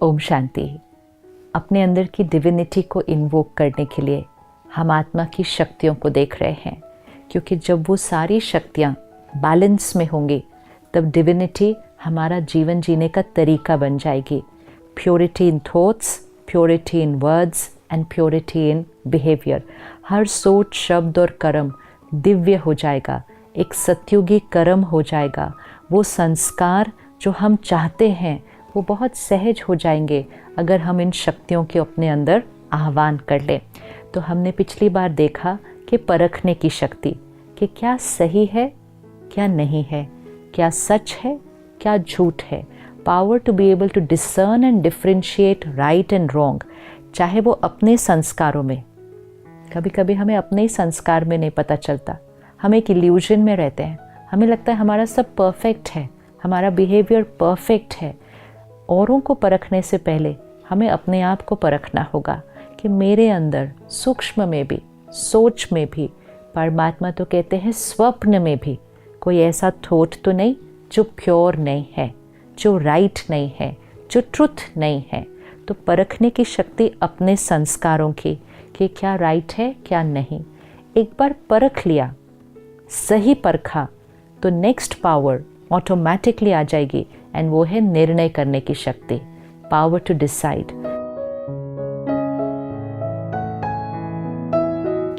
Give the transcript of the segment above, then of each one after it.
ओम शांति। अपने अंदर की डिविनिटी को इन्वोक करने के लिए हम आत्मा की शक्तियों को देख रहे हैं, क्योंकि जब वो सारी शक्तियाँ बैलेंस में होंगी तब डिविनिटी हमारा जीवन जीने का तरीका बन जाएगी। Purity in thoughts, purity in words and purity in behaviour. हर सोच, शब्द और कर्म दिव्य हो जाएगा, एक सत्युगी कर्म हो जाएगा। वो संस्कार जो हम चाहते हैं वो बहुत सहज हो जाएंगे अगर हम इन शक्तियों के अपने अंदर आह्वान कर लें। तो हमने पिछली बार देखा कि परखने की शक्ति, कि क्या सही है क्या नहीं है, क्या सच है क्या झूठ है। Power to be able to discern and differentiate right and wrong. चाहे वो अपने संस्कारों में, कभी कभी हमें अपने ही संस्कार में नहीं पता चलता, हम एक इल्यूजन में रहते हैं, हमें लगता है हमारा सब परफेक्ट है, हमारा बिहेवियर परफेक्ट है। औरों को परखने से पहले हमें अपने आप को परखना होगा कि मेरे अंदर सूक्ष्म में भी, सोच में भी, परमात्मा तो कहते हैं स्वप्न में भी कोई ऐसा थॉट तो नहीं जो प्योर नहीं है, जो राइट नहीं है, जो ट्रुथ नहीं है। तो परखने की शक्ति अपने संस्कारों की, कि क्या राइट है क्या नहीं। एक बार परख लिया, सही परखा, तो नेक्स्ट पावर ऑटोमेटिकली आ जाएगी, एंड वो है निर्णय करने की शक्ति, पावर टू डिसाइड।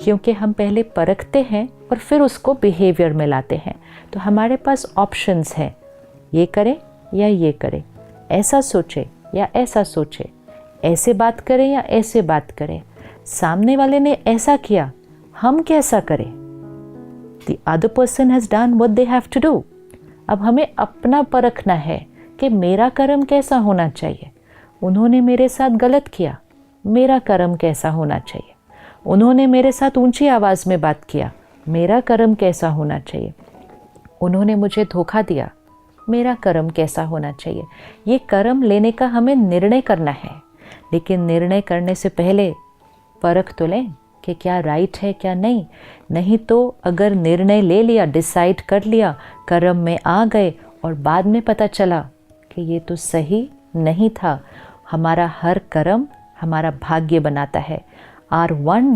क्योंकि हम पहले परखते हैं और फिर उसको बिहेवियर में लाते हैं, तो हमारे पास ऑप्शंस हैं, ये करें या ये करें, ऐसा सोचे या ऐसा सोचे, ऐसे बात करें या ऐसे बात करें, सामने वाले ने ऐसा किया, हम कैसा करें। The other person has done what they have to do. अब हमें अपना परखना है कि मेरा कर्म कैसा होना चाहिए। उन्होंने मेरे साथ गलत किया, मेरा कर्म कैसा होना चाहिए। उन्होंने मेरे साथ ऊंची आवाज़ में बात किया, मेरा कर्म कैसा होना चाहिए। उन्होंने मुझे धोखा दिया, मेरा कर्म कैसा होना चाहिए। ये कर्म लेने का हमें निर्णय करना है, लेकिन निर्णय करने से पहले परख तो लें कि क्या राइट है क्या नहीं। नहीं तो अगर निर्णय ले लिया, डिसाइड कर लिया, कर्म में आ गए और बाद में पता चला कि ये तो सही नहीं था। हमारा हर कर्म हमारा भाग्य बनाता है। Our one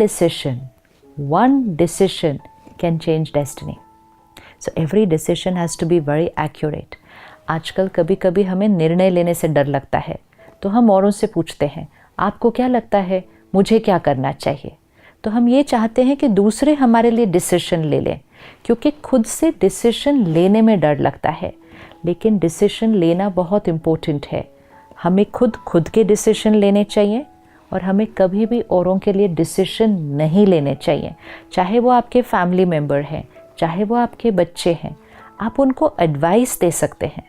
decision can change destiny. So every decision has to be very accurate. आजकल कभी कभी हमें निर्णय लेने से डर लगता है, तो हम औरों से पूछते हैं, आपको क्या लगता है मुझे क्या करना चाहिए। तो हम ये चाहते हैं कि दूसरे हमारे लिए डिसीजन ले लें, क्योंकि खुद से डिसीजन लेने में डर लगता है। लेकिन डिसीजन लेना बहुत इम्पोर्टेंट है। हमें खुद के डिसीजन लेने चाहिए, और हमें कभी भी औरों के लिए डिसीजन नहीं लेने चाहिए। चाहे वो आपके फैमिली मेम्बर हैं, चाहे वो आपके बच्चे हैं, आप उनको एडवाइस दे सकते हैं,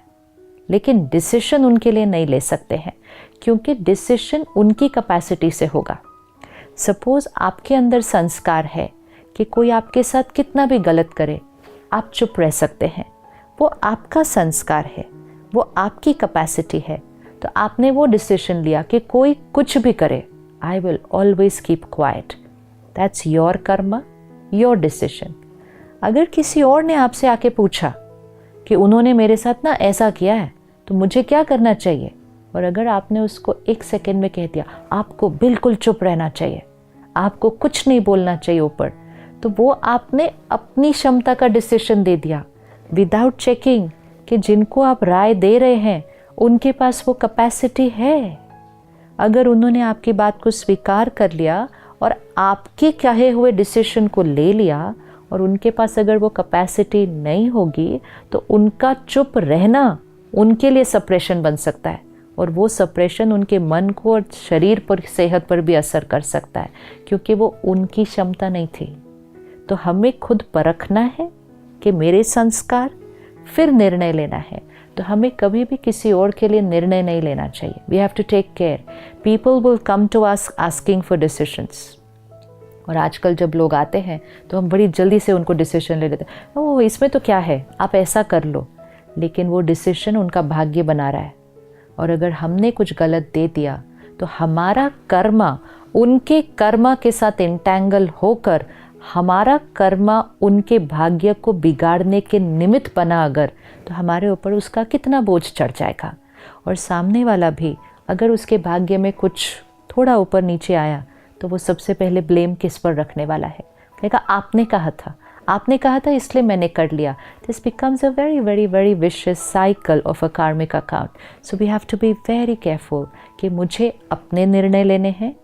लेकिन डिसीजन उनके लिए नहीं ले सकते हैं, क्योंकि डिसीजन उनकी कैपेसिटी से होगा। सपोज़ आपके अंदर संस्कार है कि कोई आपके साथ कितना भी गलत करे, आप चुप रह सकते हैं, वो आपका संस्कार है, वो आपकी कैपेसिटी है। तो आपने वो डिसीजन लिया कि कोई कुछ भी करे, I will always keep quiet. That's your Karma, your decision. अगर किसी और ने आपसे आके पूछा कि उन्होंने मेरे साथ ना ऐसा किया है तो मुझे क्या करना चाहिए, और अगर आपने उसको एक सेकेंड में कह दिया आपको बिल्कुल चुप रहना चाहिए, आपको कुछ नहीं बोलना चाहिए ऊपर, तो वो आपने अपनी क्षमता का डिसीजन दे दिया विदाउट चेकिंग कि जिनको आप राय दे रहे हैं उनके पास वो कैपेसिटी है। अगर उन्होंने आपकी बात को स्वीकार कर लिया और आपके कहे हुए डिसीजन को ले लिया, और उनके पास अगर वो कैपेसिटी नहीं होगी, तो उनका चुप रहना उनके लिए सप्रेशन बन सकता है, और वो सप्रेशन उनके मन को और शरीर पर, सेहत पर भी असर कर सकता है, क्योंकि वो उनकी क्षमता नहीं थी। तो हमें खुद परखना है कि मेरे संस्कार, फिर निर्णय लेना है। तो हमें कभी भी किसी और के लिए निर्णय नहीं लेना चाहिए। We have to take care. People will come to us asking for decisions, और आजकल जब लोग आते हैं तो हम बड़ी जल्दी से उनको डिसीजन ले लेते हैं, ओह इसमें तो क्या है, आप ऐसा कर लो। लेकिन वो डिसीजन उनका भाग्य बना रहा है, और अगर हमने कुछ गलत दे दिया तो हमारा कर्मा उनके कर्मा के साथ इंटैंगल होकर हमारा कर्मा उनके भाग्य को बिगाड़ने के निमित्त बना अगर, तो हमारे ऊपर उसका कितना बोझ चढ़ जाएगा। और सामने वाला भी अगर उसके भाग्य में कुछ थोड़ा ऊपर नीचे आया तो वो सबसे पहले ब्लेम किस पर रखने वाला है? कहेगा आपने कहा था इसलिए मैंने कर लिया. This becomes a very very very vicious cycle of a karmic account. So we have to be very careful कि मुझे अपने निर्णय लेने हैं.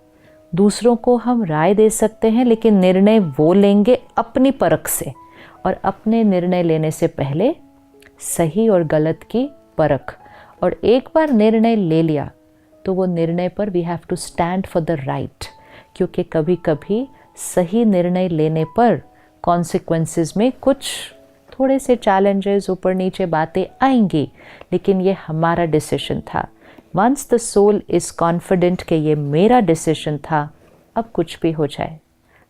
दूसरों को हम राय दे सकते हैं, लेकिन निर्णय वो लेंगे अपनी परख से, और अपने निर्णय लेने से पहले सही और गलत की परख. और एक बार निर्णय ले लिया तो वो निर्णय पर we have to stand for the right, क्योंकि कभी कभी सही निर्णय लेने पर कॉन्सिक्वेंसेस में कुछ थोड़े से चैलेंजेस, ऊपर नीचे बातें आएंगी, लेकिन ये हमारा डिसीजन था. Once the soul is confident कि ये मेरा डिसीजन था, अब कुछ भी हो जाए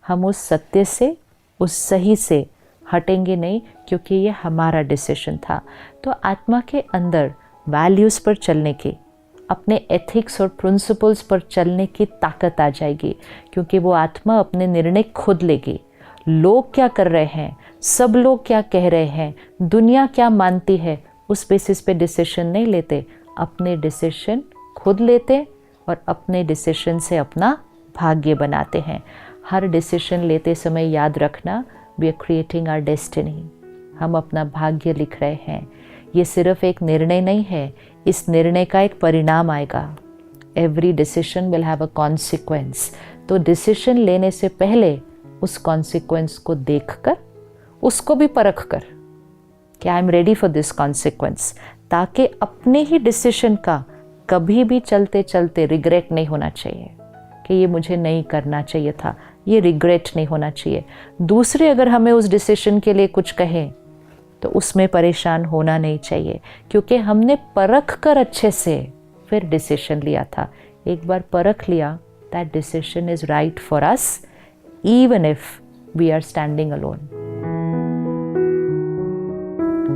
हम उस सत्य से, उस सही से हटेंगे नहीं, क्योंकि ये हमारा डिसीजन था. तो आत्मा के अंदर वैल्यूज़ पर चलने की, अपने एथिक्स और प्रिंसिपल्स पर चलने की ताकत आ जाएगी, क्योंकि वो आत्मा अपने निर्णय खुद लेगी. लोग क्या कर रहे हैं, सब लोग क्या कह रहे हैं, दुनिया क्या मानती है, उस बेसिस पे डिसीजन नहीं लेते. अपने डिसीजन खुद लेते और अपने डिसीजन से अपना भाग्य बनाते हैं. हर डिसीजन लेते समय याद रखना, we are creating our destiny. हम अपना भाग्य लिख रहे हैं. ये सिर्फ एक निर्णय नहीं है, इस निर्णय का एक परिणाम आएगा. Every decision will have a consequence. तो डिसीजन लेने से पहले उस कॉन्सिक्वेंस को देखकर, उसको भी परख कर कि I am ready for this consequence, ताकि अपने ही डिसीजन का कभी भी चलते चलते रिग्रेट नहीं होना चाहिए कि ये मुझे नहीं करना चाहिए था. ये रिग्रेट नहीं होना चाहिए. दूसरे अगर हमें उस डिसीजन के लिए कुछ कहें तो उसमें परेशान होना नहीं चाहिए, क्योंकि हमने परख कर अच्छे से फिर डिसीजन लिया था. एक बार परख लिया, that decision is right for us even if we are standing alone.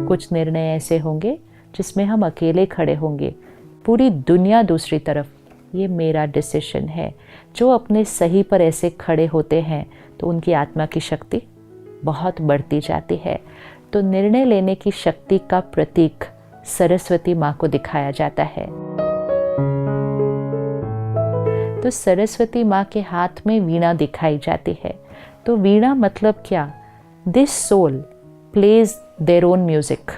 कुछ निर्णय ऐसे होंगे जिसमें हम अकेले खड़े होंगे, पूरी दुनिया दूसरी तरफ. ये मेरा डिसीजन है. जो अपने सही पर ऐसे खड़े होते हैं तो उनकी आत्मा की शक्ति बहुत बढ़ती जाती है. तो निर्णय लेने की शक्ति का प्रतीक सरस्वती माँ को दिखाया जाता है. तो सरस्वती माँ के हाथ में वीणा दिखाई जाती है. तो वीणा मतलब क्या? This soul plays their own music.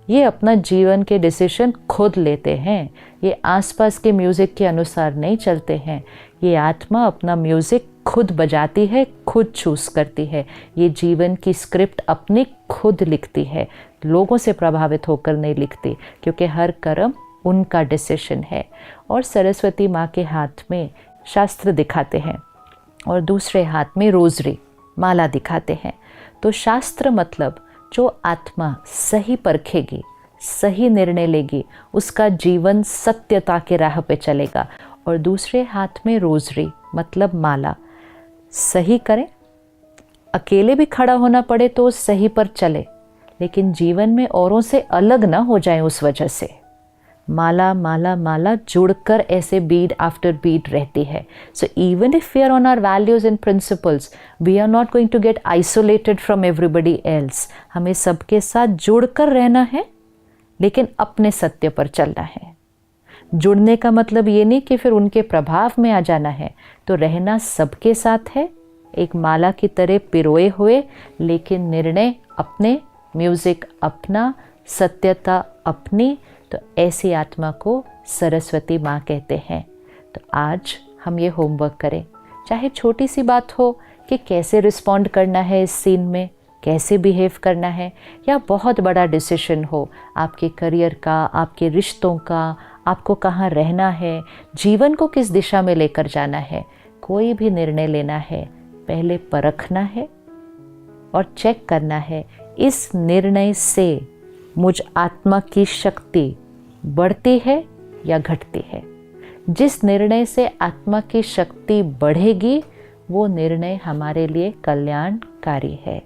ये अपना जीवन के डिसीजन खुद लेते हैं. ये आसपास के म्यूज़िक के अनुसार नहीं चलते हैं. ये आत्मा अपना म्यूज़िक खुद बजाती है, खुद चूज़ करती है. ये जीवन की स्क्रिप्ट अपनी खुद लिखती है, लोगों से प्रभावित होकर नहीं लिखती, क्योंकि हर कर्म उनका डिसीजन है. और सरस्वती माँ के हाथ में शास्त्र दिखाते हैं और दूसरे हाथ में रोज़री, माला दिखाते हैं. तो शास्त्र मतलब जो आत्मा सही परखेगी, सही निर्णय लेगी, उसका जीवन सत्यता के राह पे चलेगा. और दूसरे हाथ में रोज़री मतलब माला. सही करें, अकेले भी खड़ा होना पड़े तो सही पर चले, लेकिन जीवन में औरों से अलग ना हो जाए उस वजह से. माला माला माला जुड़कर ऐसे बीड आफ्टर बीड रहती है. So even if we are on our values and principles, we are not going to get isolated from everybody else. हमें सबके साथ जुड़कर रहना है, लेकिन अपने सत्य पर चलना है. जुड़ने का मतलब ये नहीं कि फिर उनके प्रभाव में आ जाना है. तो रहना सबके साथ है, एक माला की तरह पिरोए हुए, लेकिन निर्णय अपने, म्यूज़िक अपना, सत्यता अपनी. तो ऐसी आत्मा को सरस्वती माँ कहते हैं. तो आज हम ये होमवर्क करें, चाहे छोटी सी बात हो कि कैसे रिस्पॉन्ड करना है इस सीन में, कैसे बिहेव करना है, या बहुत बड़ा डिसीजन हो आपके करियर का, आपके रिश्तों का, आपको कहाँ रहना है, जीवन को किस दिशा में लेकर जाना है. कोई भी निर्णय लेना है, पहले परखना है और चेक करना है इस निर्णय से मुझ आत्मा की शक्ति बढ़ती है या घटती है. जिस निर्णय से आत्मा की शक्ति बढ़ेगी वो निर्णय हमारे लिए कल्याणकारी है.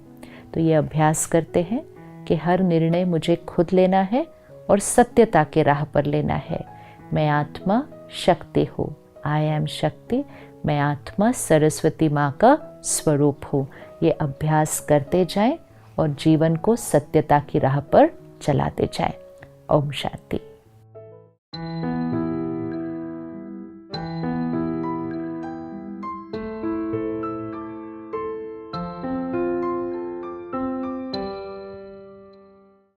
तो ये अभ्यास करते हैं कि हर निर्णय मुझे खुद लेना है और सत्यता के राह पर लेना है. मैं आत्मा शक्ति हूँ, आई एम शक्ति. मैं आत्मा सरस्वती माँ का स्वरूप हूँ. ये अभ्यास करते जाएं और जीवन को सत्यता की राह पर चलाते जाएं. ओम शांति.